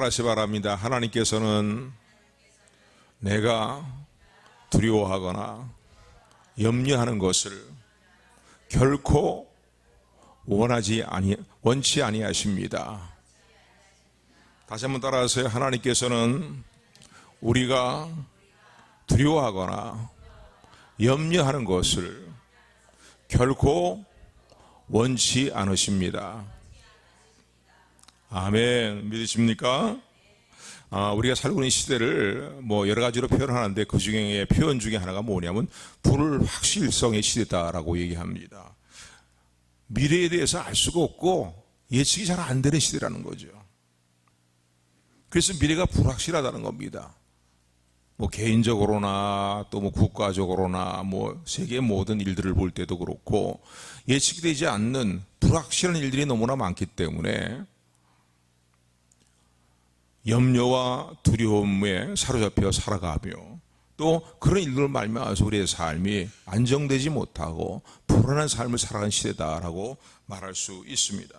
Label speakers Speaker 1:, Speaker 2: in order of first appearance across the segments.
Speaker 1: 따라하시 바랍니다. 하나님께서는 내가 두려워하거나 염려하는 것을 결코 원치 아니하십니다. 다시 한번 따라하세요. 하나님께서는 우리가 두려워하거나 염려하는 것을 결코 원치 않으십니다. 아멘. 믿으십니까? 우리가 살고 있는 시대를 여러 가지로 표현하는데 그 중에 표현 중에 하나가 뭐냐면 불확실성의 시대다라고 얘기합니다. 미래에 대해서 알 수가 없고 예측이 잘 안 되는 시대라는 거죠. 그래서 미래가 불확실하다는 겁니다. 개인적으로나 또 국가적으로나 세계의 모든 일들을 볼 때도 그렇고 예측이 되지 않는 불확실한 일들이 너무나 많기 때문에 염려와 두려움에 사로잡혀 살아가며 또 그런 일들을 말미암아서 우리의 삶이 안정되지 못하고 불안한 삶을 살아가는 시대다라고 말할 수 있습니다.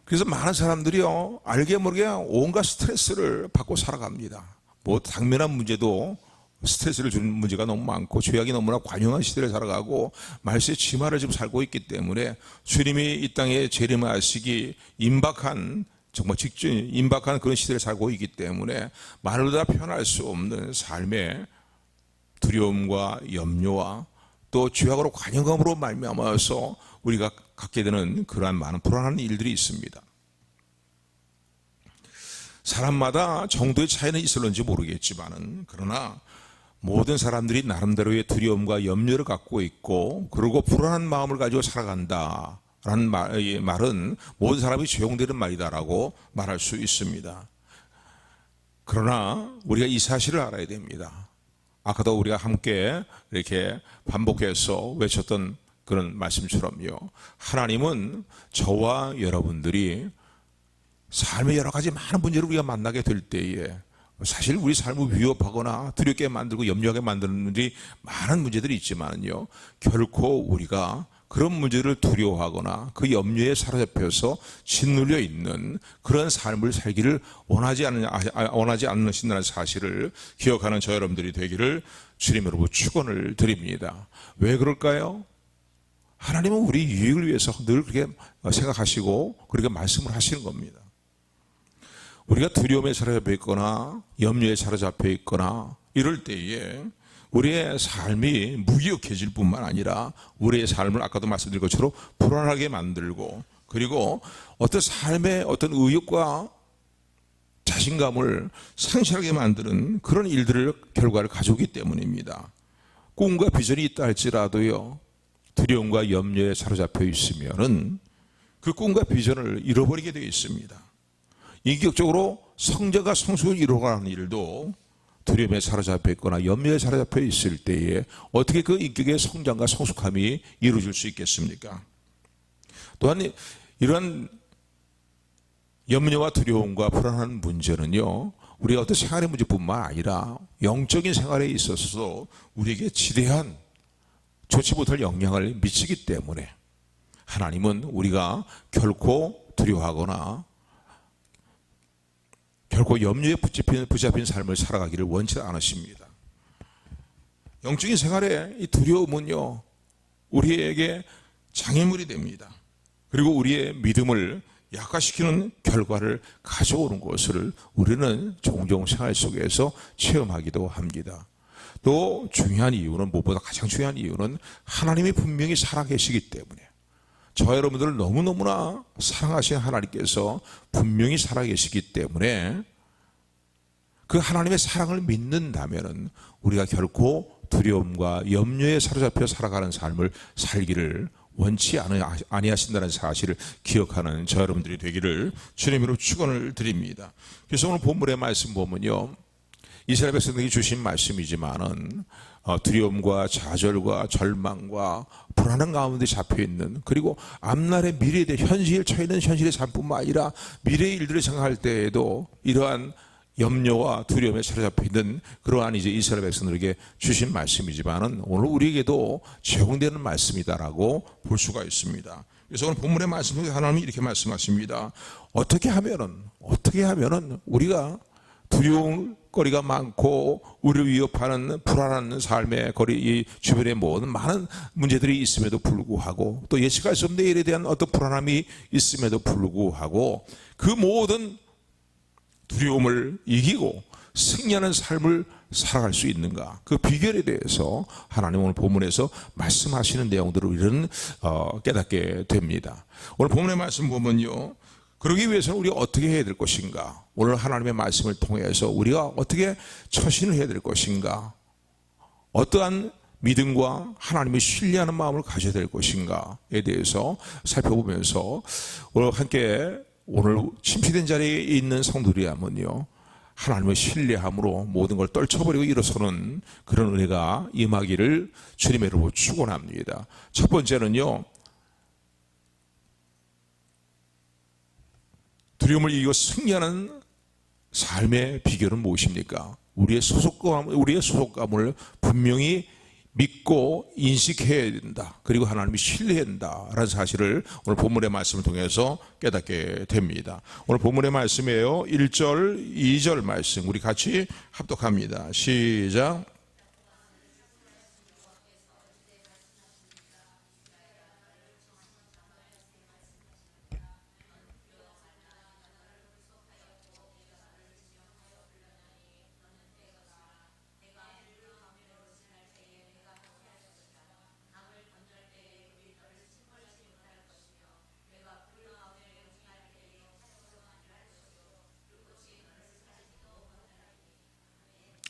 Speaker 1: 그래서 많은 사람들이요, 알게 모르게 온갖 스트레스를 받고 살아갑니다. 당면한 문제도 스트레스를 주는 문제가 너무 많고 죄악이 너무나 관영한 시대를 살아가고 말세의 심화를 지금 살고 있기 때문에 주님이 이 땅에 재림하시기 정말 임박한 그런 시대를 살고 있기 때문에 말로 다 표현할 수 없는 삶의 두려움과 염려와 또 죄악으로 관영감으로 말미암아서 우리가 갖게 되는 그러한 많은 불안한 일들이 있습니다. 사람마다 정도의 차이는 있을런지 모르겠지만은 그러나 모든 사람들이 나름대로의 두려움과 염려를 갖고 있고 그리고 불안한 마음을 가지고 살아간다 라는 말은 모든 사람이 적용되는 말이다라고 말할 수 있습니다. 그러나 우리가 이 사실을 알아야 됩니다. 아까도 우리가 함께 이렇게 반복해서 외쳤던 그런 말씀처럼요, 하나님은 저와 여러분들이 삶의 여러 가지 많은 문제를 우리가 만나게 될 때에 사실 우리 삶을 위협하거나 두렵게 만들고 염려하게 만드는 일이 많은 문제들이 있지만요, 결코 우리가 그런 문제를 두려워하거나 그 염려에 사로잡혀서 짓눌려 있는 그런 삶을 살기를 원하지 않으신다는 사실을 기억하는 저 여러분들이 되기를 주님으로부터 축원을 드립니다. 왜 그럴까요? 하나님은 우리 유익을 위해서 늘 그렇게 생각하시고 그렇게 말씀을 하시는 겁니다. 우리가 두려움에 사로잡혀 있거나 염려에 사로잡혀 있거나 이럴 때에 우리의 삶이 무기력해질 뿐만 아니라 우리의 삶을 아까도 말씀드린 것처럼 불안하게 만들고 그리고 어떤 삶의 어떤 의욕과 자신감을 상실하게 만드는 그런 결과를 가져오기 때문입니다. 꿈과 비전이 있다 할지라도요, 두려움과 염려에 사로잡혀 있으면은 그 꿈과 비전을 잃어버리게 되어 있습니다. 인격적으로 성자가 성숙을 이루어가는 일도 두려움에 사로잡혀 있거나 염려에 사로잡혀 있을 때에 어떻게 그 인격의 성장과 성숙함이 이루어질 수 있겠습니까? 또한 이러한 염려와 두려움과 불안한 문제는요, 우리가 어떤 생활의 문제뿐만 아니라 영적인 생활에 있어서도 우리에게 지대한 좋지 못할 영향을 미치기 때문에 하나님은 우리가 결코 두려워하거나 결코 염려에 붙잡힌 삶을 살아가기를 원치 않으십니다. 영적인 생활에 이 두려움은요, 우리에게 장애물이 됩니다. 그리고 우리의 믿음을 약화시키는 결과를 가져오는 것을 우리는 종종 생활 속에서 체험하기도 합니다. 또 중요한 이유는, 무엇보다 가장 중요한 이유는 하나님이 분명히 살아계시기 때문에, 저 여러분들을 너무너무나 사랑하신 하나님께서 분명히 살아계시기 때문에 그 하나님의 사랑을 믿는다면 우리가 결코 두려움과 염려에 사로잡혀 살아가는 삶을 살기를 원치 아니하신다는 사실을 기억하는 저 여러분들이 되기를 주님으로 축원을 드립니다. 그래서 오늘 본문의 말씀 보면요, 이스라엘 백성들에게 주신 말씀이지만은 두려움과 좌절과 절망과 불안한 가운데 잡혀있는, 그리고 앞날의 미래에 대해 현실에 처해있는 현실의 삶뿐만 아니라 미래의 일들을 생각할 때에도 이러한 염려와 두려움에 사로잡혀 있는 그러한 이스라엘 백성들에게 주신 말씀이지만은 오늘 우리에게도 적용되는 말씀이다라고 볼 수가 있습니다. 그래서 오늘 본문의 말씀 중에 하나님이 이렇게 말씀하십니다. 어떻게 하면은 우리가 두려울 거리가 많고 우리를 위협하는 불안한 삶의 거리, 이 주변에 모든 많은 문제들이 있음에도 불구하고, 또 예측할 수 없는 일에 대한 어떤 불안함이 있음에도 불구하고 그 모든 두려움을 이기고 승리하는 삶을 살아갈 수 있는가, 그 비결에 대해서 하나님 오늘 본문에서 말씀하시는 내용들을 우리는 깨닫게 됩니다. 오늘 본문의 말씀 보면요, 그러기 위해서는 우리가 어떻게 해야 될 것인가, 오늘 하나님의 말씀을 통해서 우리가 어떻게 처신을 해야 될 것인가, 어떠한 믿음과 하나님을 신뢰하는 마음을 가져야 될 것인가에 대해서 살펴보면서 오늘 함께 오늘 침시된 자리에 있는 성도들이라면요, 하나님을 신뢰함으로 모든 걸 떨쳐버리고 일어서는 그런 은혜가 임하기를 주님의 이름으로 축원합니다. 첫 번째는요, 두려움을 이기고 승리하는 삶의 비결은 무엇입니까? 우리의 소속감을 분명히 믿고 인식해야 된다. 그리고 하나님이 신뢰해야 된다라는 사실을 오늘 본문의 말씀을 통해서 깨닫게 됩니다. 오늘 본문의 말씀이에요. 1절, 2절 말씀 우리 같이 합독합니다. 시작.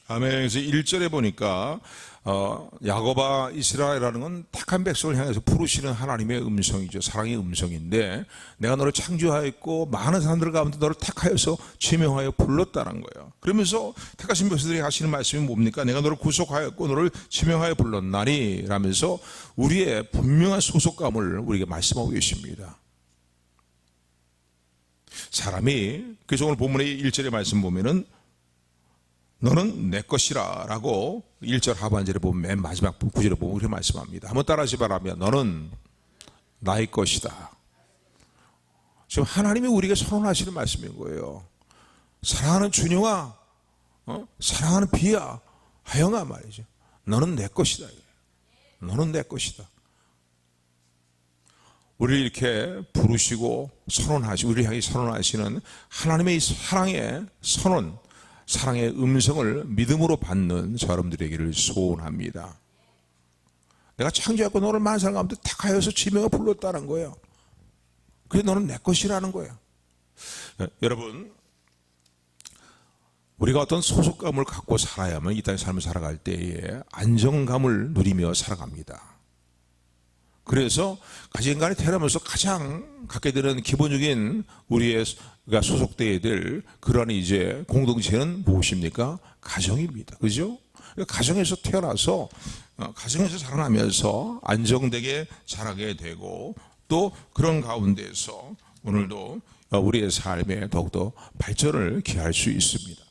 Speaker 1: 아멘. 그래서 1절에 보니까 야곱아 이스라엘이라는 건 택한 백성을 향해서 부르시는 하나님의 음성이죠. 사랑의 음성인데, 내가 너를 창조하였고 많은 사람들 가운데 너를 택하여서 지명하여 불렀다는 거예요. 그러면서 택하신 백성들이 하시는 말씀이 뭡니까? 내가 너를 구속하였고 너를 지명하여 불렀나니 라면서 우리의 분명한 소속감을 우리에게 말씀하고 계십니다. 사람이, 그래서 오늘 본문의 1절의 말씀 보면은 너는 내 것이라 라고 1절 하반절에 보면 맨 마지막 구절에 보면 이렇게 말씀합니다. 한번 따라하시 바라면 너는 나의 것이다. 지금 하나님이 우리에게 선언하시는 말씀인 거예요. 사랑하는 준영아, 사랑하는 비야, 하영아 말이죠. 너는 내 것이다. 너는 내 것이다. 우리를 이렇게 부르시고 우리를 향해 선언하시는 하나님의 사랑의 선언, 사랑의 음성을 믿음으로 받는 여러분들에게를 소원합니다. 내가 창조했고 너를 많은 사람 가운데 택하여서 지명을 불렀다는 거예요. 그래 너는 내 것이라는 거예요. 여러분, 우리가 어떤 소속감을 갖고 살아야만 이 땅의 삶을 살아갈 때에 안정감을 누리며 살아갑니다. 그래서 인간이 태어나면서 가장 갖게 되는 기본적인 우리가 소속되어야 될 그러한 이제 공동체는 무엇입니까? 가정입니다. 그죠? 가정에서 태어나서 가정에서 자라나면서 안정되게 자라게 되고, 또 그런 가운데서 오늘도 우리의 삶에 더욱더 발전을 기할 수 있습니다.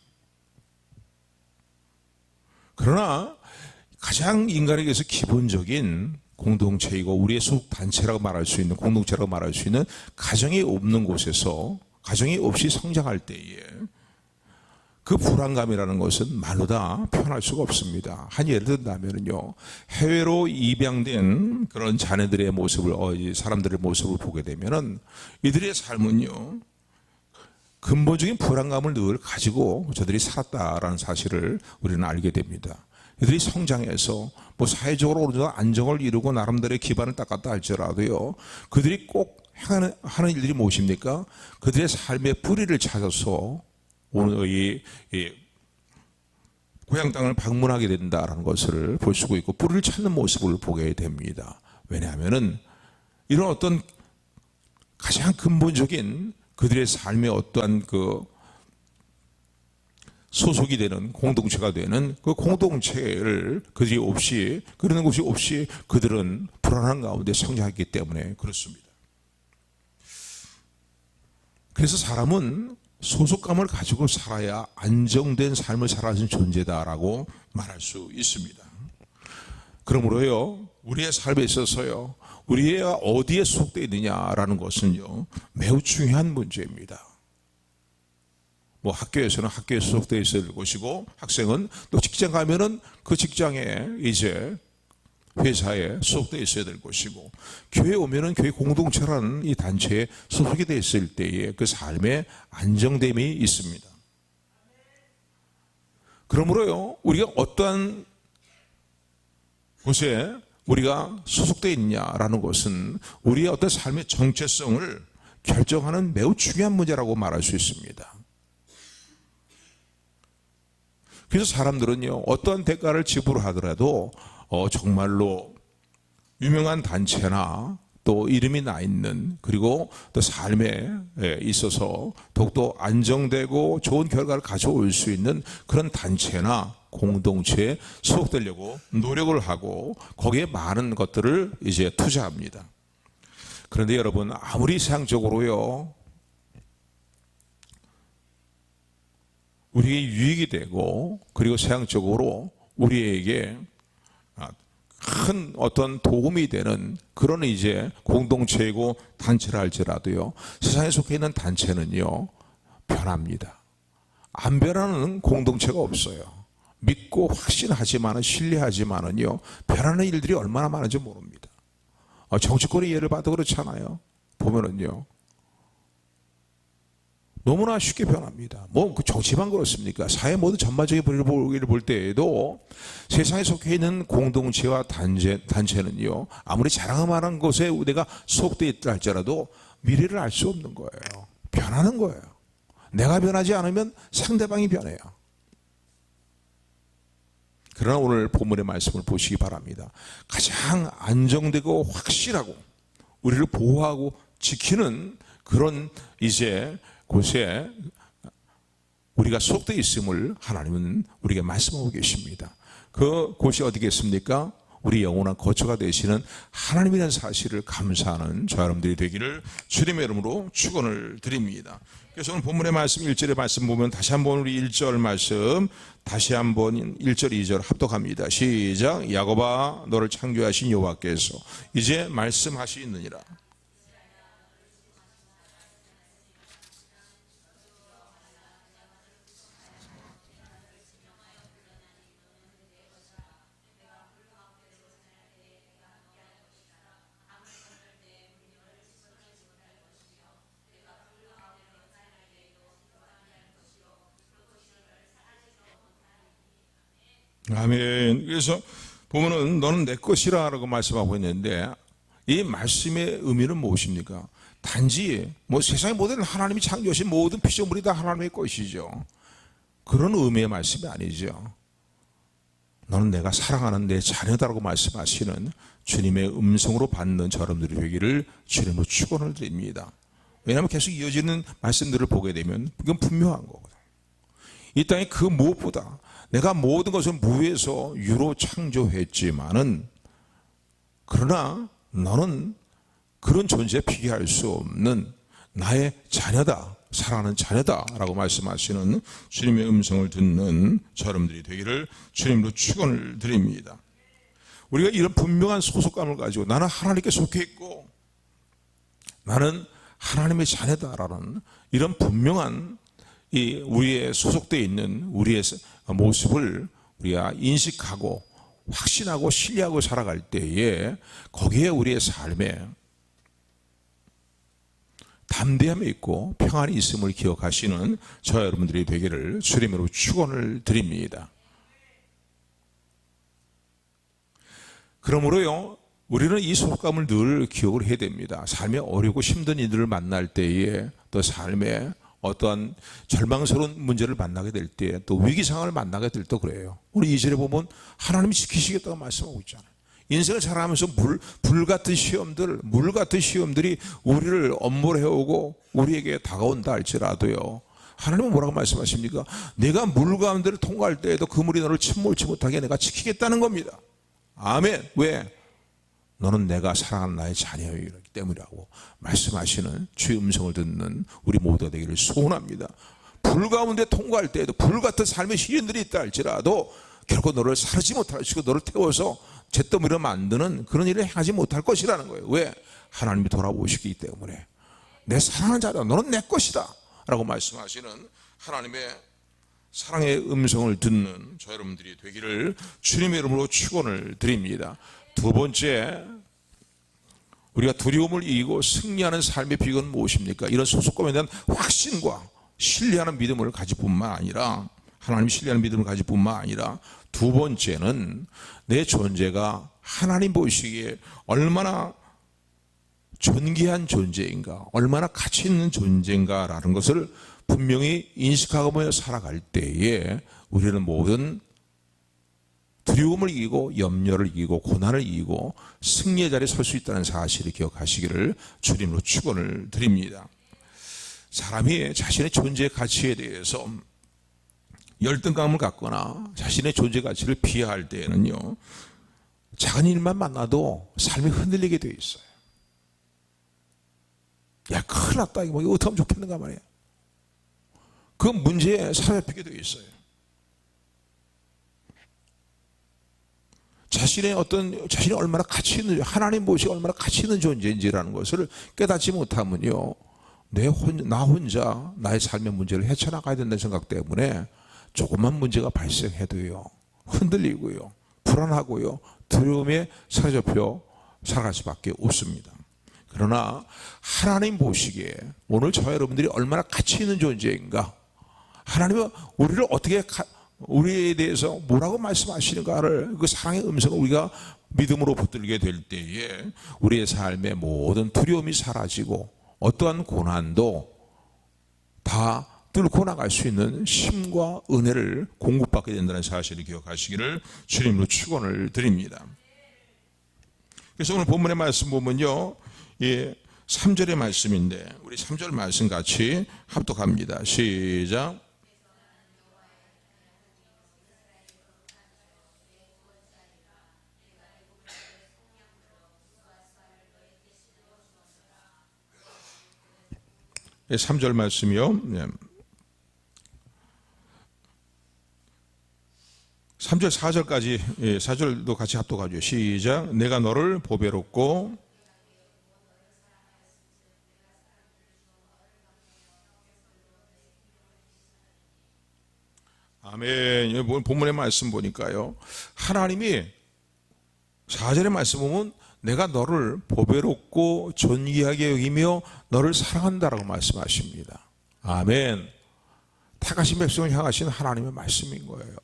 Speaker 1: 그러나 가장 인간에게서 기본적인 공동체이고 우리의 소속단체라고 말할 수 있는, 공동체라고 말할 수 있는 가정이 없는 곳에서, 가정이 없이 성장할 때에 그 불안감이라는 것은 말로 다 표현할 수가 없습니다. 한 예를 든다면요, 해외로 입양된 그런 자녀들의 모습을, 사람들의 모습을 보게 되면은 이들의 삶은요, 근본적인 불안감을 늘 가지고 저들이 살았다라는 사실을 우리는 알게 됩니다. 이들이 성장해서 사회적으로 어느 정도 안정을 이루고 나름대로의 기반을 닦았다 할지라도요, 그들이 꼭 하는 일들이 무엇입니까? 그들의 삶의 뿌리를 찾아서 오늘 이 고향 땅을 방문하게 된다라는 것을 볼 수가 있고, 뿌리를 찾는 모습을 보게 됩니다. 왜냐하면은 이런 어떤 가장 근본적인 그들의 삶의 어떠한 소속이 되는 공동체가 되는 그 공동체를 그들이 없이, 그러는 것이 없이 그들은 불안한 가운데 성장했기 때문에 그렇습니다. 그래서 사람은 소속감을 가지고 살아야 안정된 삶을 살아가는 존재다라고 말할 수 있습니다. 그러므로요, 우리의 삶에 있어서요, 우리가 어디에 소속되어 있느냐라는 것은요, 매우 중요한 문제입니다. 뭐 학교에서는 학교에 소속되어 있어야 될 것이고, 학생은 또 직장 가면은 그 직장에 이제 회사에 소속되어 있어야 될 것이고, 교회 오면은 교회 공동체라는 이 단체에 소속이 되어 있을 때에 그 삶의 안정됨이 있습니다. 그러므로요, 우리가 어떠한 곳에 우리가 소속되어 있냐라는 것은 우리의 어떤 삶의 정체성을 결정하는 매우 중요한 문제라고 말할 수 있습니다. 그래서 사람들은요, 어떠한 대가를 지불하더라도 정말로 유명한 단체나 또 이름이 나 있는, 그리고 또 삶에 있어서 더욱더 안정되고 좋은 결과를 가져올 수 있는 그런 단체나 공동체에 소속되려고 노력을 하고 거기에 많은 것들을 이제 투자합니다. 그런데 여러분, 아무리 세상적으로요 우리에게 유익이 되고, 그리고 세상적으로 우리에게 큰 어떤 도움이 되는 그런 이제 공동체이고 단체라 할지라도요, 세상에 속해 있는 단체는요 변합니다. 안 변하는 공동체가 없어요. 믿고 확신하지만은, 신뢰하지만은요 변하는 일들이 얼마나 많은지 모릅니다. 정치권의 예를 봐도 그렇잖아요. 보면은요 너무나 쉽게 변합니다. 뭐 그 정치만 그렇습니까? 사회 모든 전반적인 분위기를 볼 때에도 세상에 속해 있는 공동체와 단체는요 아무리 자랑만한 것에 내가 속되어 있다 할지라도 미래를 알 수 없는 거예요. 변하는 거예요. 내가 변하지 않으면 상대방이 변해요. 그러나 오늘 본문의 말씀을 보시기 바랍니다. 가장 안정되고 확실하고 우리를 보호하고 지키는 그런 이제 곳에 우리가 소속되어 있음을 하나님은 우리에게 말씀하고 계십니다. 그 곳이 어디겠습니까? 우리 영원한 거처가 되시는 하나님이라는 사실을 감사하는 저 여러분들이 되기를 주님의 이름으로 축원을 드립니다. 그래서 오늘 본문의 말씀 1절의 말씀 보면 다시 한번 우리 1절 말씀 다시 한번 1절 2절 합독합니다. 시작. 야곱아 너를 창조하신 여호와께서 이제 말씀하시느니라. 아멘. 그래서 보면은 너는 내 것이라 라고 말씀하고 있는데 이 말씀의 의미는 무엇입니까? 단지 뭐 세상의 모든 하나님이 창조하신 모든 피조물이 다 하나님의 것이죠. 그런 의미의 말씀이 아니죠. 너는 내가 사랑하는 내 자녀다라고 말씀하시는 주님의 음성으로 받는 여러분들이 되기를 주님으로 축원을 드립니다. 왜냐하면 계속 이어지는 말씀들을 보게 되면 이건 분명한 거거든요. 이 땅에 그 무엇보다 내가 모든 것을 무에서 유로 창조했지만은 그러나 너는 그런 존재에 비교할 수 없는 나의 자녀다, 사랑하는 자녀다라고 말씀하시는 주님의 음성을 듣는 여러분들이 되기를 주님으로 축원을 드립니다. 우리가 이런 분명한 소속감을 가지고 나는 하나님께 속해 있고 나는 하나님의 자녀다라는 이런 분명한 이 우리의 소속되어 있는 우리의 모습을 우리가 인식하고 확신하고 신뢰하고 살아갈 때에 거기에 우리의 삶에 담대함이 있고 평안이 있음을 기억하시는 저 여러분들이 되기를 주님으로 축원을 드립니다. 그러므로요 우리는 이 소속감을 늘 기억을 해야 됩니다. 삶에 어렵고 힘든 이들을 만날 때에 또 삶에 어떠한 절망스러운 문제를 만나게 될 때 또 위기 상황을 만나게 될 때 그래요. 우리 2절에 보면 하나님이 지키시겠다고 말씀하고 있잖아요. 인생을 살아가면서 불 같은 시험들, 물 같은 시험들이 우리를 엄몰해오고 우리에게 다가온다 할지라도요. 하나님은 뭐라고 말씀하십니까? 내가 물 가운데를 통과할 때에도 그 물이 너를 침몰치 못하게 내가 지키겠다는 겁니다. 아멘. 왜? 너는 내가 사랑하는 나의 자녀이기 때문이라고 말씀하시는 주의 음성을 듣는 우리 모두가 되기를 소원합니다. 불 가운데 통과할 때에도 불 같은 삶의 시련들이 있다 할지라도 결코 너를 사르지 못하시고 너를 태워서 잿더미로 만드는 그런 일을 행하지 못할 것이라는 거예요. 왜? 하나님이 돌아보시기 때문에. 내 사랑하는 자녀, 너는 내 것이다 라고 말씀하시는 하나님의 사랑의 음성을 듣는 저 여러분들이 되기를 주님의 이름으로 축원을 드립니다. 두 번째, 우리가 두려움을 이기고 승리하는 삶의 비결은 무엇입니까? 이런 소속감에 대한 확신과 신뢰하는 믿음을 가질 뿐만 아니라, 하나님 신뢰하는 믿음을 가질 뿐만 아니라, 두 번째는 내 존재가 하나님 보시기에 얼마나 존귀한 존재인가, 얼마나 가치 있는 존재인가라는 것을 분명히 인식하고 살아갈 때에 우리는 모든 두려움을 이기고 염려를 이기고 고난을 이기고 승리의 자리에 설 수 있다는 사실을 기억하시기를 주님으로 축원을 드립니다. 사람이 자신의 존재의 가치에 대해서 열등감을 갖거나 자신의 존재 가치를 비하할 때에는요, 작은 일만 만나도 삶이 흔들리게 되어 있어요. 야, 큰일 났다, 이거 어떻게 하면 좋겠는가 말이야. 그 문제에 사로잡히게 되어 있어요. 자신이 얼마나 가치 있는, 하나님 보시기 얼마나 가치 있는 존재인지라는 것을 깨닫지 못하면요, 나 혼자 나의 삶의 문제를 헤쳐나가야 된다는 생각 때문에 조금만 문제가 발생해도요, 흔들리고요, 불안하고요, 두려움에 사로잡혀 살아갈 수밖에 없습니다. 그러나 하나님 보시기에 오늘 저 여러분들이 얼마나 가치 있는 존재인가, 하나님은 우리를 어떻게, 우리에 대해서 뭐라고 말씀하시는가를, 그 사랑의 음성을 우리가 믿음으로 붙들게 될 때에 우리의 삶의 모든 두려움이 사라지고 어떠한 고난도 다 뚫고 나갈 수 있는 힘과 은혜를 공급받게 된다는 사실을 기억하시기를 주님으로 축원을 드립니다. 그래서 오늘 본문의 말씀 보면요, 3절의 말씀인데 우리 3절 말씀 같이 합독합니다. 시작. 3절 말씀이요. 3절 4절까지, 4절도 같이 합독하죠. 시작. 내가 너를 보배롭고 아멘. 본문의 말씀 보니까요, 하나님이 4절의 말씀 보면 내가 너를 보배롭고 존귀하게 여기며 너를 사랑한다라고 말씀하십니다. 아멘. 택하신 백성을 향하신 하나님의 말씀인 거예요.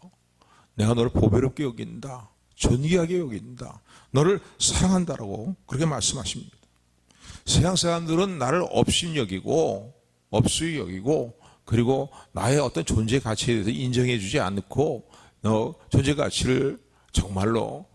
Speaker 1: 내가 너를 보배롭게 여긴다, 존귀하게 여긴다, 너를 사랑한다라고 그렇게 말씀하십니다. 세상 사람들은 나를 업신여기고 업수히 여기고, 그리고 나의 어떤 존재 가치에 대해서 인정해 주지 않고 존재 가치를 정말로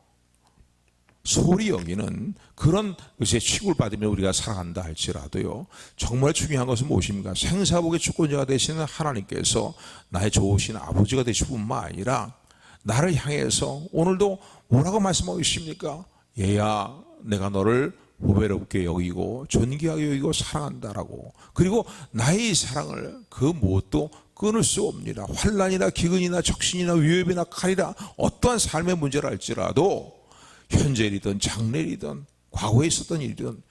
Speaker 1: 소홀히 여기는 그런 것에 취급을 받으며 우리가 살아간다 할지라도요, 정말 중요한 것은 무엇입니까? 생사복의 주권자가 되시는 하나님께서 나의 좋으신 아버지가 되실 뿐만 아니라 나를 향해서 오늘도 뭐라고 말씀하고 계십니까? 얘야, 내가 너를 보배롭게 여기고 존귀하게 여기고 사랑한다라고. 그리고 나의 사랑을 그 무엇도 끊을 수 없습니다. 환난이나 기근이나 적신이나 위협이나 칼이나 어떠한 삶의 문제를 할지라도 현재 일이든 장래일이든 과거에 있었던 일이든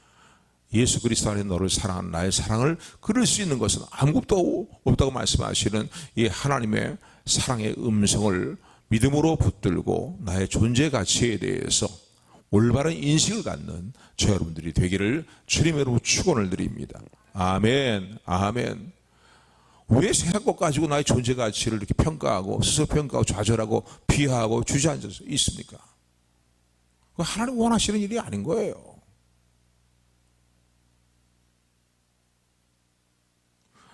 Speaker 1: 예수 그리스도 안에 너를 사랑하는 나의 사랑을 끊을 수 있는 것은 아무것도 없다고 말씀하시는 이 하나님의 사랑의 음성을 믿음으로 붙들고 나의 존재 가치에 대해서 올바른 인식을 갖는 저 여러분들이 되기를 주님의 이름으로 축원을 드립니다. 아멘, 아멘. 왜 세상 것 가지고 나의 존재 가치를 이렇게 평가하고 스스로 평가하고 좌절하고 비하하고 주저앉아서 있습니까? 하나님 원하시는 일이 아닌 거예요.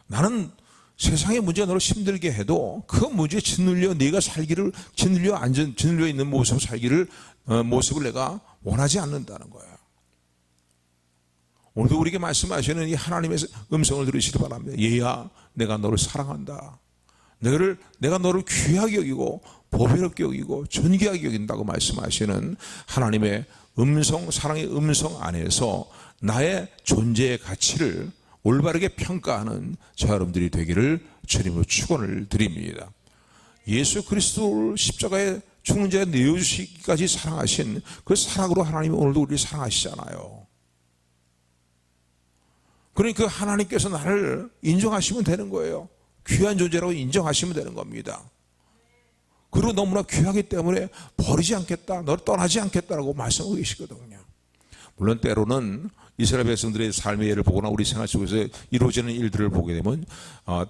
Speaker 1: 나는 세상의 문제가 너를 힘들게 해도 그 문제에 짓눌려 네가 살기를, 짓눌려 있는 모습 살기를, 모습을 내가 원하지 않는다는 거예요. 오늘도 우리에게 말씀하시는 이 하나님의 음성을 들으시기 바랍니다. 얘야, 내가 너를 사랑한다. 내가 너를 귀하게 여기고 보배롭게 여기고 존귀하게 여긴다고 말씀하시는 하나님의 음성, 사랑의 음성 안에서 나의 존재의 가치를 올바르게 평가하는 저 여러분들이 되기를 주님으로 축원을 드립니다. 예수 그리스도를 십자가에 죽는 자에 내어주시기까지 사랑하신 그 사랑으로 하나님이 오늘도 우리를 사랑하시잖아요. 그러니까 하나님께서 나를 인정하시면 되는 거예요. 귀한 존재라고 인정하시면 되는 겁니다. 그리고 너무나 귀하기 때문에 버리지 않겠다, 너를 떠나지 않겠다라고 말씀하고 계시거든요. 물론 때로는 이스라엘 백성들의 삶의 예를 보거나 우리 생활 속에서 이루어지는 일들을 보게 되면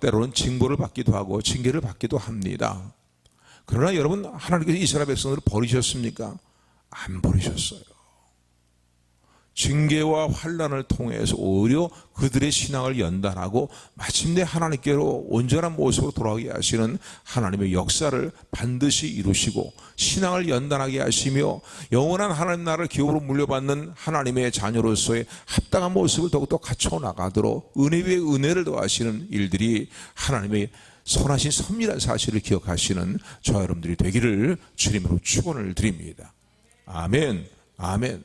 Speaker 1: 때로는 징벌을 받기도 하고 징계를 받기도 합니다. 그러나 여러분, 하나님께서 이스라엘 백성들을 버리셨습니까? 안 버리셨어요. 징계와 환난을 통해서 오히려 그들의 신앙을 연단하고 마침내 하나님께로 온전한 모습으로 돌아가게 하시는 하나님의 역사를 반드시 이루시고 신앙을 연단하게 하시며 영원한 하나님 나라를 기업으로 물려받는 하나님의 자녀로서의 합당한 모습을 더욱더 갖춰 나가도록 은혜 위에 은혜를 더하시는 일들이 하나님의 선하신 섭리한 사실을 기억하시는 저와 여러분들이 되기를 주님으로 축원을 드립니다. 아멘, 아멘.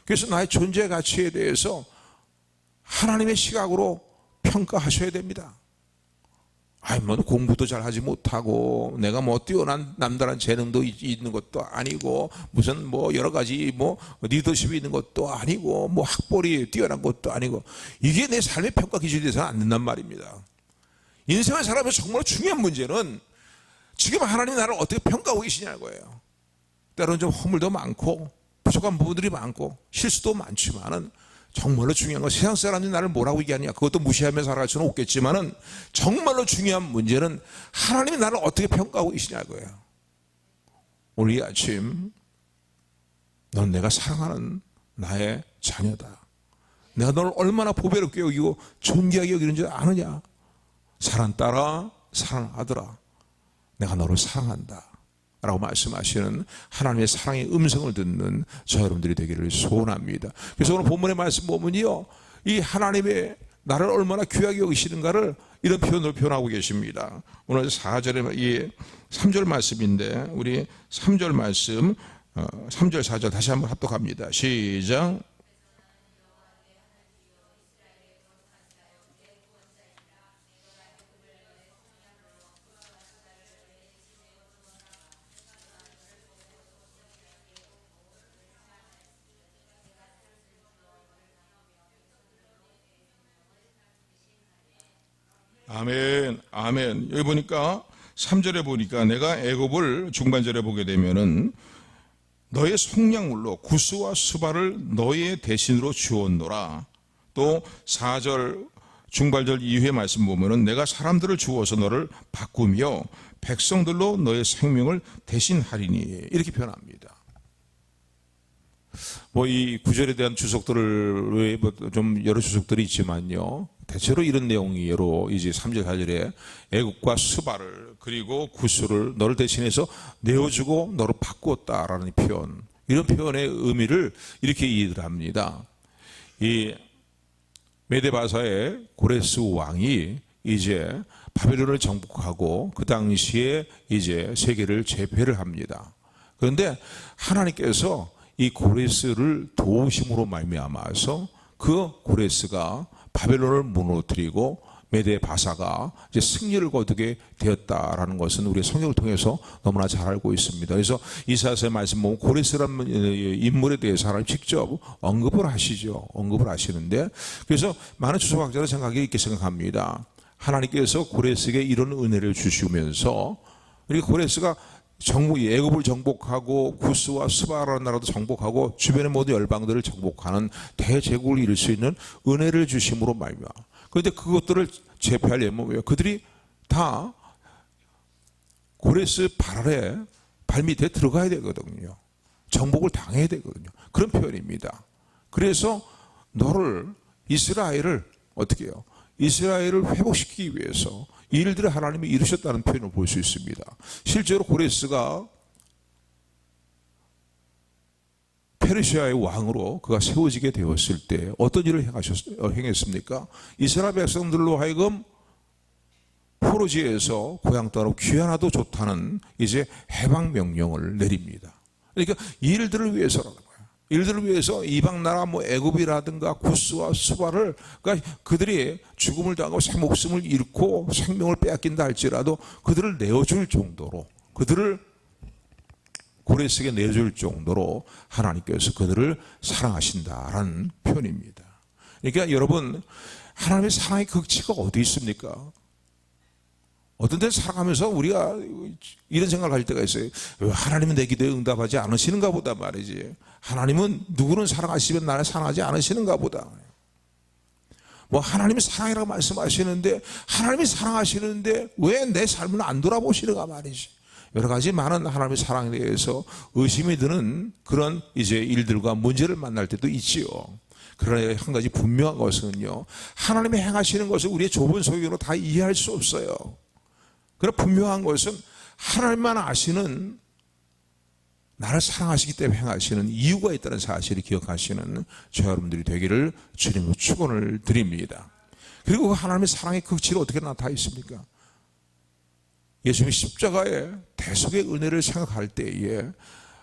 Speaker 1: 그래서 나의 존재 가치에 대해서 하나님의 시각으로 평가하셔야 됩니다. 뭐 공부도 잘하지 못하고 내가 뭐 뛰어난 남다른 재능도 있는 것도 아니고 무슨 뭐 여러 가지 뭐 리더십이 있는 것도 아니고 뭐 학벌이 뛰어난 것도 아니고 이게 내 삶의 평가 기준이 돼서는 안 된단 말입니다. 인생을 살아가면서 정말 중요한 문제는 지금 하나님이 나를 어떻게 평가하고 계시냐는 거예요. 때로는 좀 허물도 많고 부족한 부분들이 많고 실수도 많지만은 정말로 중요한 건 세상 사람들이 나를 뭐라고 얘기하냐 그것도 무시하며 살아갈 수는 없겠지만은 정말로 중요한 문제는 하나님이 나를 어떻게 평가하고 계시냐는 거예요. 오늘 이 아침 넌 내가 사랑하는 나의 자녀다. 내가 너를 얼마나 보배롭게 여기고 존귀하게 여기는 줄 아느냐. 사랑 딸아, 사랑 아들아, 내가 너를 사랑한다 라고 말씀하시는 하나님의 사랑의 음성을 듣는 저 여러분들이 되기를 소원합니다. 그래서 오늘 본문의 말씀 보면요, 이 하나님의 나를 얼마나 귀하게 여기시는가를 이런 표현으로 표현하고 계십니다. 오늘 4절에 이 3절 말씀인데 우리 3절 말씀 3절 4절 다시 한번 합독합니다. 시작. 아멘, 아멘. 여기 보니까 3절에 보니까 내가 애굽을 중반절에 보게 되면은 너의 속량물로 구스와 수발을 너의 대신으로 주었노라. 또 4절 중반절 이후의 말씀 보면은 내가 사람들을 주어서 너를 바꾸며 백성들로 너의 생명을 대신하리니 이렇게 표현합니다. 뭐 이 구절에 대한 주석들을 좀 여러 주석들이 있지만요. 대체로 이런 내용이로 이제 3절 4절에 애굽과 수발을 그리고 구스를 너를 대신해서 내어주고 너를 바꾸었다라는 표현, 이런 표현의 의미를 이렇게 이해를 합니다. 이 메데바사의 고레스 왕이 이제 바벨론을 정복하고 그 당시에 이제 세계를 제패를 합니다. 그런데 하나님께서 이 고레스를 도우심으로 말미암아서 그 고레스가 바벨론을 무너뜨리고 메데 바사가 이제 승리를 거두게 되었다라는 것은 우리 성경을 통해서 너무나 잘 알고 있습니다. 그래서 이사야서의 말씀 보면 고레스라는 인물에 대해서 하나님 직접 언급을 하시죠. 언급을 하시는데 그래서 많은 주석학자는 생각이 이렇게 생각합니다. 하나님께서 고레스에게 이런 은혜를 주시면서 이렇게 고레스가 애굽을 정복하고 구스와 스바라는 나라도 정복하고 주변의 모든 열방들을 정복하는 대제국을 이룰 수 있는 은혜를 주심으로 말미암아. 그런데 그것들을 제패하려면 왜요? 그들이 다 고레스 발 아래 발밑에 들어가야 되거든요. 정복을 당해야 되거든요. 그런 표현입니다. 그래서 너를 이스라엘을 어떻게 해요? 이스라엘을 회복시키기 위해서 이 일들을 하나님이 이루셨다는 표현을 볼 수 있습니다. 실제로 고레스가 페르시아의 왕으로 그가 세워지게 되었을 때 어떤 일을 행했습니까? 이스라엘 백성들로 하여금 포로지에서 고향 떠나고 귀환하도 좋다는 이제 해방 명령을 내립니다. 그러니까 이 일들을 위해서라는 거예요. 일들을 위해서 이방 나라 뭐 애굽이라든가 구스와 수바를 그러니까 그들이 죽음을 당하고 새 목숨을 잃고 생명을 빼앗긴다 할지라도 그들을 내어줄 정도로 그들을 고래 속에 내줄 정도로 하나님께서 그들을 사랑하신다라는 표현입니다. 그러니까 여러분, 하나님의 사랑의 극치가 어디 있습니까? 어떤 때는 살아가면서 우리가 이런 생각을 할 때가 있어요. 왜 하나님은 내 기도에 응답하지 않으시는가 보다 말이지. 하나님은 누구는 사랑하시면 나를 사랑하지 않으시는가 보다. 뭐 하나님이 사랑이라고 말씀하시는데, 하나님이 사랑하시는데 왜 내 삶을 안 돌아보시는가 말이지. 여러 가지 많은 하나님의 사랑에 대해서 의심이 드는 그런 이제 일들과 문제를 만날 때도 있지요. 그러나 한 가지 분명한 것은요, 하나님이 행하시는 것을 우리의 좁은 소견으로 다 이해할 수 없어요. 그러나 분명한 것은 하나님만 아시는, 나를 사랑하시기 때문에 행하시는 이유가 있다는 사실을 기억하시는 저 여러분들이 되기를 주님으로 축원을 드립니다. 그리고 하나님의 사랑의 극치가 어떻게 나타나 있습니까? 예수님이 십자가의 대속의 은혜를 생각할 때에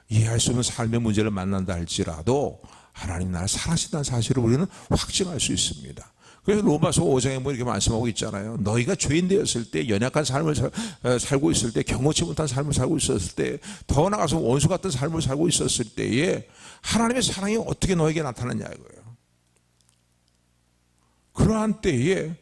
Speaker 1: 이해할 수 없는 삶의 문제를 만난다 할지라도 하나님 나를 사랑하신다는 사실을 우리는 확증할 수 있습니다. 그래서 로마서 5장에 뭐 이렇게 말씀하고 있잖아요. 너희가 죄인 되었을 때, 연약한 삶을 살고 있을 때, 경고치 못한 삶을 살고 있었을 때, 더 나아가서 원수 같은 삶을 살고 있었을 때에 하나님의 사랑이 어떻게 너에게 나타났냐 이거예요. 그러한 때에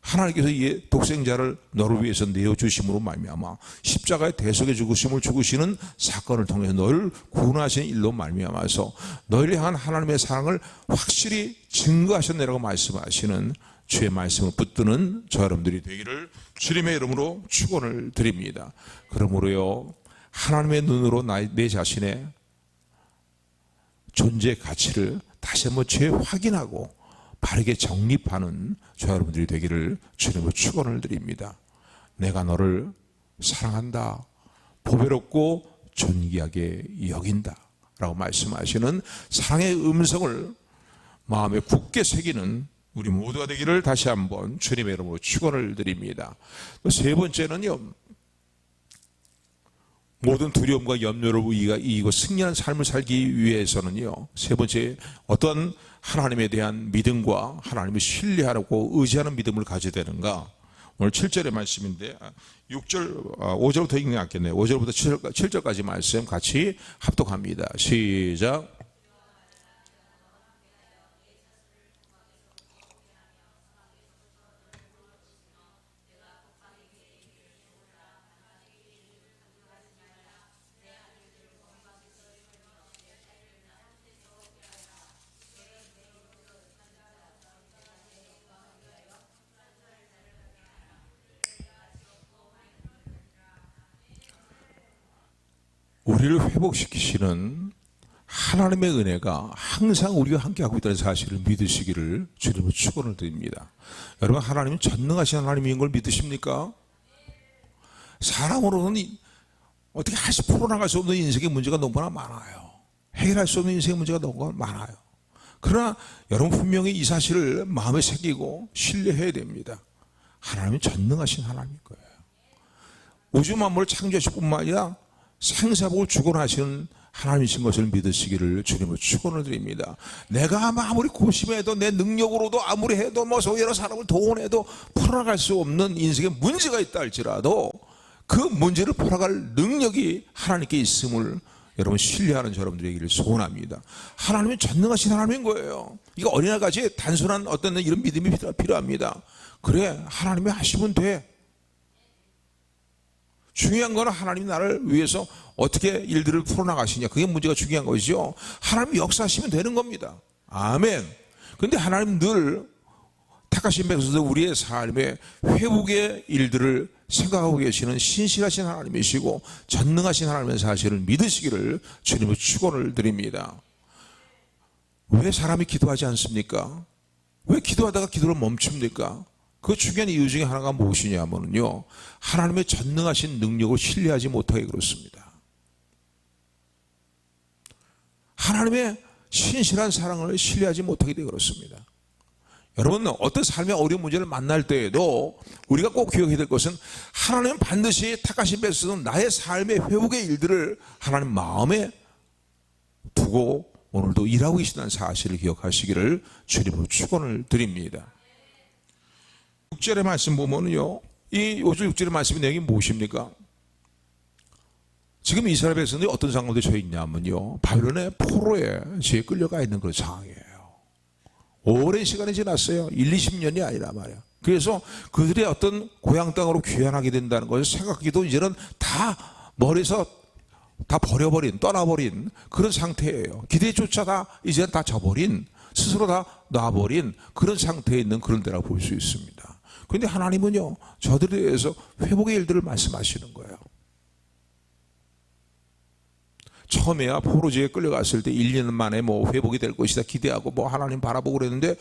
Speaker 1: 하나님께서 이 독생자를 너를 위해서 내어주심으로 말미암아 십자가의 대속의 죽으심을 죽으시는 사건을 통해서 너를 구원하시는 일로 말미암아서 너희를 향한 하나님의 사랑을 확실히 증거하셨네라고 말씀하시는 주의 말씀을 붙드는 저 여러분들이 되기를 주님의 이름으로 축원을 드립니다. 그러므로요, 하나님의 눈으로 내 자신의 존재 가치를 다시 한번 재확인하고 바르게 정립하는 저 여러분들이 되기를 주님으로 축원을 드립니다. 내가 너를 사랑한다, 보배롭고 존귀하게 여긴다 라고 말씀하시는 사랑의 음성을 마음에 굳게 새기는 우리 모두가 되기를 다시 한번 주님의 이름으로 축원을 드립니다. 세 번째는요, 모든 두려움과 염려를 이기고 승리하는 삶을 살기 위해서는요, 세 번째, 어떤 하나님에 대한 믿음과 하나님을 신뢰하고 의지하는 믿음을 가져야 되는가? 오늘 7절의 말씀인데 5절부터 읽는 게 낫겠네요. 5절부터 7절까지 말씀 같이 합독합니다. 시작. 우리를 회복시키시는 하나님의 은혜가 항상 우리와 함께하고 있다는 사실을 믿으시기를 주님으로 축원을 드립니다. 여러분, 하나님은 전능하신 하나님인 걸 믿으십니까? 사람으로는 어떻게 할수 풀어나갈 수 없는 인생의 문제가 너무나 많아요. 해결할 수 없는 인생의 문제가 너무 많아요. 그러나 여러분 분명히 이 사실을 마음에 새기고 신뢰해야 됩니다. 하나님은 전능하신 하나님인 거예요. 우주 만물을 창조하실 뿐만 아니라 생사복을 주권하시는 하나님이신 것을 믿으시기를 주님으로 축원을 드립니다. 내가 아무리 고심해도 내 능력으로도 아무리 해도 뭐 여러 사람을 동원해도 풀어나갈 수 없는 인생에 문제가 있다 할지라도 그 문제를 풀어갈 능력이 하나님께 있음을 여러분 신뢰하는 여러분들에게 소원합니다. 하나님은 전능하신 하나님인 거예요. 이거 어린아이같이 단순한 어떤 이런 믿음이 필요합니다. 그래, 하나님이 하시면 돼. 중요한 건 하나님이 나를 위해서 어떻게 일들을 풀어나가시냐, 그게 문제가 중요한 것이죠. 하나님이 역사하시면 되는 겁니다. 아멘. 그런데 하나님 늘 택하신 백성들 우리의 삶의 회복의 일들을 생각하고 계시는 신실하신 하나님이시고 전능하신 하나님의 사실을 믿으시기를 주님의 축원을 드립니다. 왜 사람이 기도하지 않습니까? 왜 기도하다가 기도를 멈춥니까? 그 중요한 이유 중에 하나가 무엇이냐면요, 하나님의 전능하신 능력을 신뢰하지 못하게 그렇습니다. 하나님의 신실한 사랑을 신뢰하지 못하게 되어 그렇습니다. 여러분, 어떤 삶의 어려운 문제를 만날 때에도 우리가 꼭 기억해야 될 것은 하나님은 반드시 택하신 백성은 나의 삶의 회복의 일들을 하나님 마음에 두고 오늘도 일하고 계시다는 사실을 기억하시기를 주님으로 축원을 드립니다. 6절의 말씀 보면요, 이 5절 6절의 말씀의 내용이 무엇입니까? 지금 이스라엘 백성들이 어떤 상황에 처해 있냐면요, 바벨론의 포로에 지에 끌려가 있는 그런 상황이에요. 오랜 시간이 지났어요. 1, 20년이 아니라 말이야. 그래서 그들의 어떤 고향 땅으로 귀환하게 된다는 것을 생각하기도 이제는 다 머리에서 다 버려버린, 떠나버린 그런 상태예요. 기대조차 다 이제는 다 져버린, 스스로 다 놔버린 그런 상태에 있는 그런 데라고 볼 수 있습니다. 그런데 하나님은요, 저들에 대해서 회복의 일들을 말씀하시는 거예요. 처음에야 포로지에 끌려갔을 때 1년 만에 뭐 회복이 될 것이다 기대하고 뭐 하나님 바라보고 그랬는데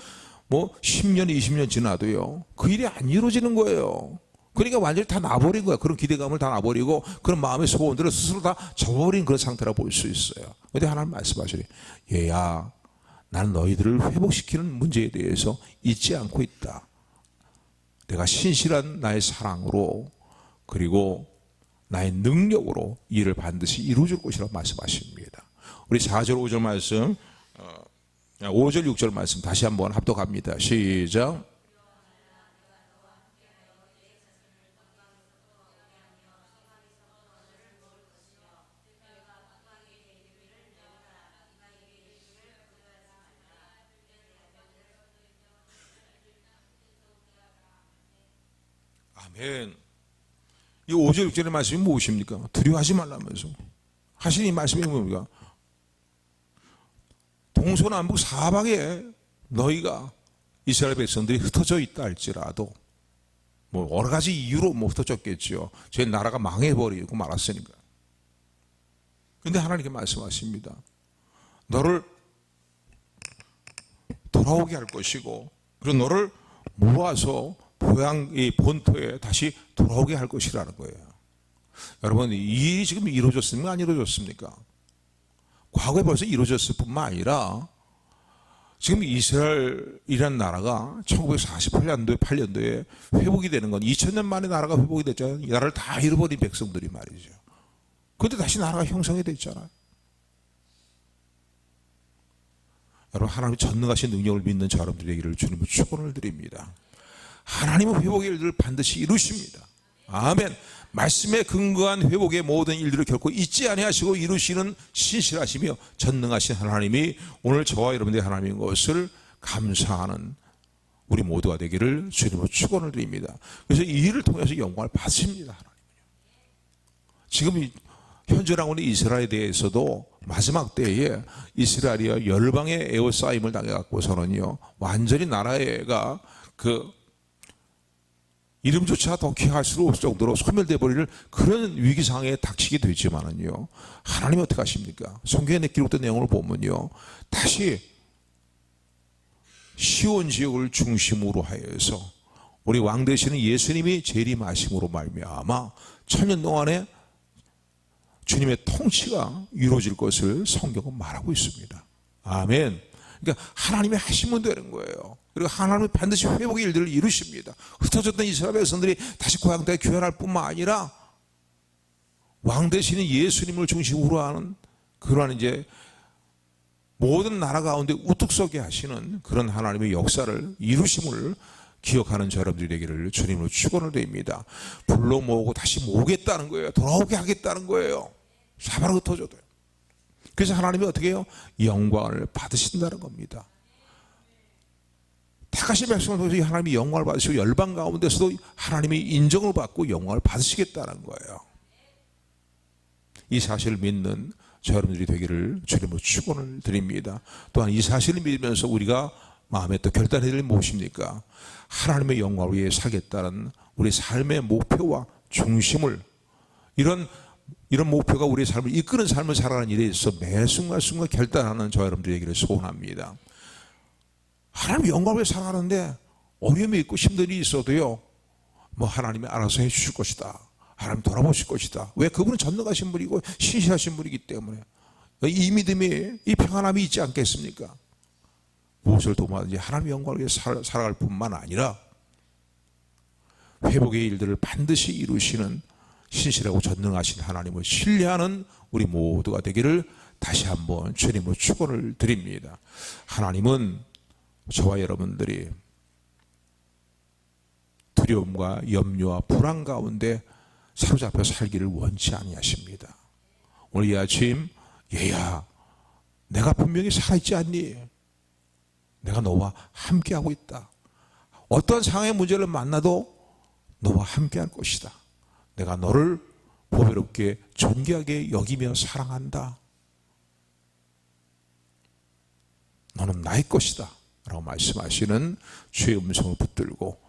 Speaker 1: 뭐 10년, 20년 지나도요, 그 일이 안 이루어지는 거예요. 그러니까 완전히 다 놔버린 거야. 그런 기대감을 다 놔버리고 그런 마음의 소원들을 스스로 다 저버린 그런 상태라 볼 수 있어요. 그런데 하나님 말씀하시니, 얘야, 나는 너희들을 회복시키는 문제에 대해서 잊지 않고 있다. 내가 신실한 나의 사랑으로 그리고 나의 능력으로 이 일을 반드시 이루어줄 것이라고 말씀하십니다. 우리 4절 5절 말씀, 5절 6절 말씀 다시 한번 합독합니다. 시작. 아멘. 이 5절 6절의 말씀이 무엇입니까? 두려워하지 말라면서 하시는 이 말씀이 뭡니까? 동서남북 사방에 너희가 이스라엘 백성들이 흩어져 있다 할지라도 뭐 여러 가지 이유로 뭐 흩어졌겠죠. 제 나라가 망해버리고 말았으니까. 그런데 하나님께 말씀하십니다. 너를 돌아오게 할 것이고 그리고 너를 모아서 고향의 본토에 다시 돌아오게 할 것이라는 거예요. 여러분, 이 일이 지금 이루어졌습니까? 안 이루어졌습니까? 과거에 벌써 이루어졌을 뿐만 아니라 지금 이스라엘이라는 나라가 1948년도에 8년도에 회복이 되는 건 2000년 만에 나라가 회복이 됐잖아요. 이 나라를 다 잃어버린 백성들이 말이죠. 그런데 다시 나라가 형성이 됐잖아요. 여러분, 하나님의 전능하신 능력을 믿는 저 여러분들에게를 주님의 축원을 드립니다. 하나님은 회복의 일들을 반드시 이루십니다. 아멘. 말씀에 근거한 회복의 모든 일들을 결코 잊지 아니하시고 이루시는 신실하시며 전능하신 하나님이 오늘 저와 여러분들의 하나님인 것을 감사하는 우리 모두가 되기를 주님으로 축원을 드립니다. 그래서 이 일을 통해서 영광을 받으십니다. 하나님은요. 지금 현존하고 있는 이스라엘에 대해서도 마지막 때에 이스라엘이 열방의 에워싸임을 당해갖고서는요, 완전히 나라가 이름조차 더 기할 수 없을 정도로 소멸돼 버릴 그런 위기 상황에 닥치게 되지만은요, 하나님이 어떻게 하십니까? 성경에 기록된 내용을 보면요, 다시 시온 지역을 중심으로 하여서 우리 왕 되시는 예수님이 재림하심으로 말미암아 천년 동안에 주님의 통치가 이루어질 것을 성경은 말하고 있습니다. 아멘. 그러니까 하나님이 하시면 되는 거예요. 그리고 하나님은 반드시 회복의 일들을 이루십니다. 흩어졌던 이스라엘 백성들이 다시 고향 땅에 귀환할 뿐만 아니라 왕 되시는 예수님을 중심으로 하는 그러한 이제 모든 나라 가운데 우뚝 서게 하시는 그런 하나님의 역사를 이루심을 기억하는 저 여러분들이 되기를 주님으로 축원을 드립니다. 불러 모으고 다시 모으겠다는 거예요. 돌아오게 하겠다는 거예요. 사바로 흩어져도요. 그래서 하나님이 어떻게 해요? 영광을 받으신다는 겁니다. 택하신 백성을 통해서 하나님이 영광을 받으시고 열방 가운데서도 하나님이 인정을 받고 영광을 받으시겠다는 거예요. 이 사실을 믿는 저 여러분들이 되기를 주님으로 축원을 드립니다. 또한 이 사실을 믿으면서 우리가 마음에 또 결단해야 될 무엇입니까? 하나님의 영광을 위해 살겠다는 우리 삶의 목표와 중심을 이런 목표가 우리의 삶을 이끄는 삶을 살아가는 일에 있어서 매 순간순간 결단하는 저 여러분들에게를 소원합니다. 하나님 영광을 위해 살아가는데 어려움이 있고 힘든 일이 있어도요, 뭐 하나님이 알아서 해주실 것이다. 하나님 돌아보실 것이다. 왜? 그분은 전능하신 분이고 신실하신 분이기 때문에 이 믿음이, 이 평안함이 있지 않겠습니까? 무엇을 도모하든지 하나님의 영광을 위해 살아갈 뿐만 아니라 회복의 일들을 반드시 이루시는 신실하고 전능하신 하나님을 신뢰하는 우리 모두가 되기를 다시 한번 주님으로 축원을 드립니다. 하나님은 저와 여러분들이 두려움과 염려와 불안 가운데 사로잡혀 살기를 원치 아니하십니다. 오늘 이 아침 얘야 내가 분명히 살아있지 않니? 내가 너와 함께하고 있다. 어떤 상황의 문제를 만나도 너와 함께할 것이다. 내가 너를 보배롭게 존귀하게 여기며 사랑한다. 너는 나의 것이다 라고 말씀하시는 주의 음성을 붙들고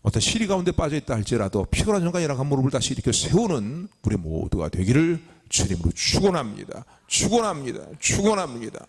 Speaker 1: 어떤 시리 가운데 빠져있다 할지라도 피곤한 순간이라고 무릎을 다시 일으켜 세우는 우리 모두가 되기를 주님으로 축원합니다. 축원합니다. 축원합니다.